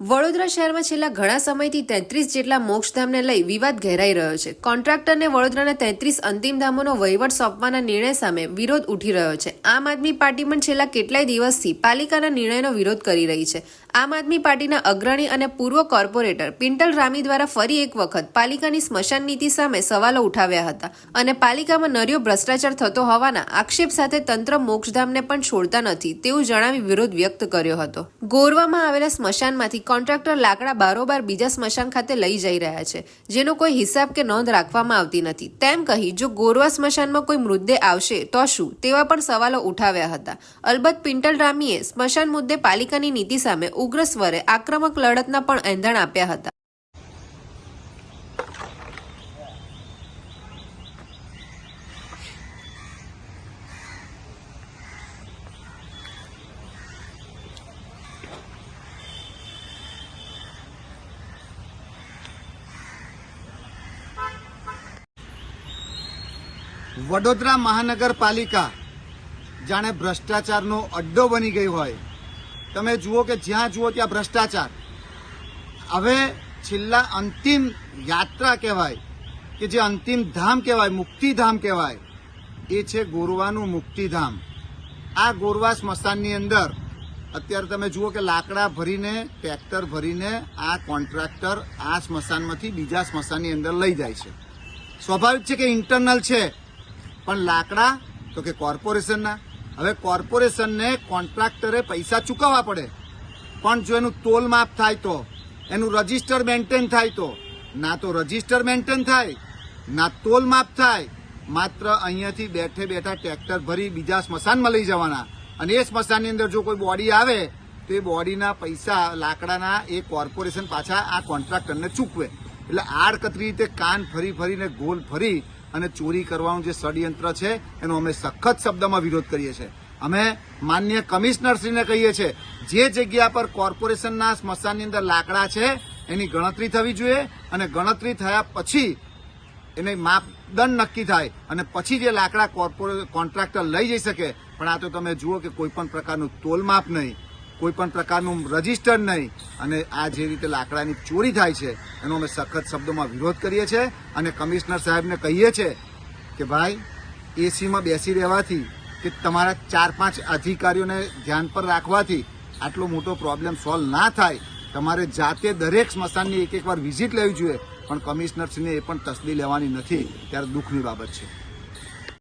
વડોદરા શહેરમાં છેલ્લા ઘણા સમયથી 33 જેટલા મોક્ષધામને લઈ વિવાદ ઘેરાઈ રહ્યો છે. કોન્ટ્રાક્ટરને વડોદરાના 33 અંતિમ ધામોનો વહીવટ સોંપવાના નિર્ણય સામે વિરોધ ઉઠી રહ્યો છે. આમ આદમી પાર્ટી પણ છેલ્લા કેટલાય દિવસથી પાલિકાના નિર્ણયનો વિરોધ કરી રહી છે. આમ આદમી પાર્ટીના અગ્રણી અને પૂર્વ કોર્પોરેટર પિન્ટલ રામી દ્વારા ફરી એક વખત પાલિકાની સ્મશાન નીતિ સામે સવાલો ઉઠાવ્યા હતા અને પાલિકામાં નર્યો ભ્રષ્ટાચાર થતો હોવાના આક્ષેપ સાથે તંત્ર મોક્ષધામને પણ છોડતા નથી તેવું જણાવી વિરોધ વ્યક્ત કર્યો હતો. ગોરવામાં આવેલા સ્મશાનમાંથી કોન્ટ્રાક્ટર લાકડા બારોબાર બીજા સ્મશાન ખાતે લઈ જઈ રહ્યા છે, જેનો કોઈ હિસાબ કે નોંધ રાખવામાં આવતી નથી તેમ કહી જો ગોરવા સ્મશાનમાં કોઈ મૃતદેહ આવશે તો શું તેવા પણ સવાલો ઉઠાવ્યા હતા. અલબત્ત પિન્ટલ રામીએ સ્મશાન મુદ્દે પાલિકાની નીતિ સામે ઉગ્ર સ્વરે આક્રમક લડતના પણ એંધાણ આપ્યા હતા. વડોદરા મહાનગરપાલિકા જાણે ભ્રષ્ટાચારનો અડ્ડો બની ગઈ હોય. તમે જુઓ કે જ્યાં જુઓ ત્યાં ભ્રષ્ટાચાર. હવે છેલ્લા અંતિમ યાત્રા કહેવાય કે જે અંતિમ ધામ કહેવાય, મુક્તિધામ કહેવાય, એ છે ગોરવાનું મુક્તિધામ. આ ગોરવા સ્મશાનની અંદર અત્યારે તમે જુઓ કે લાકડા ભરીને, ટ્રેક્ટર ભરીને આ કોન્ટ્રાક્ટર આ સ્મશાનમાંથી બીજા સ્મશાનની અંદર લઈ જાય છે. સ્વાભાવિક છે કે ઇન્ટરનલ છે, પણ લાકડા તો કે કોર્પોરેશનના. હવે કોર્પોરેશનને કોન્ટ્રાક્ટરે પૈસા ચૂકવવા પડે, પણ જો એનું તોલ માપ થાય તો, એનું રજીસ્ટર મેન્ટેન થાય તો, ના તો રજીસ્ટર મેન્ટેન થાય ના તોલ માપ થાય. માત્ર અહીંયાથી બેઠે બેઠા ટ્રેક્ટર ભરી બીજા સ્મશાનમાં લઈ જવાના, અને એ સ્મશાનની અંદર જો કોઈ બોડી આવે તો એ બોડીના પૈસા લાકડાના એ કોર્પોરેશન પાછા આ કોન્ટ્રાક્ટરને ચૂકવે. એટલે આડકતરી રીતે કાન ફરી ફરીને ગોલ ફરી અને ચોરી કરવાનું જે ષડયંત્ર છે એનો અમે સખત શબ્દમાં વિરોધ કરીએ છીએ. અમે માન્ય કમિશનરશ્રીને કહીએ છીએ જે જગ્યા પર કોર્પોરેશનના સ્મશાનની અંદર લાકડા છે એની ગણતરી થવી જોઈએ, અને ગણતરી થયા પછી એને માપદંડ નક્કી થાય અને પછી જે લાકડા કોન્ટ્રાક્ટર લઈ જઈ શકે. પણ આ તો તમે જુઓ કે કોઈ પણ પ્રકારનું તોલમાપ નહીં, કોઈ પણ પ્રકારનું રજીસ્ટર નહીં, અને આ જે રીતે લાકડાની ચોરી થાય છે એનો અમે સખત શબ્દોમાં વિરોધ કરીએ છીએ. અને કમિશનર સાહેબને કહીએ છીએ કે ભાઈ એસીમાં બેસી રહેવાથી કે તમારા 4-5 અધિકારીઓને ધ્યાન પર રાખવાથી આટલો મોટો પ્રોબ્લેમ સોલ્વ ના થાય. તમારે જાતે દરેક સ્મશાનની એક વાર વિઝિટ લેવી જોઈએ, પણ કમિશનરશ્રીને એ પણ તસદી લેવાની નથી, ત્યારે દુઃખની બાબત છે.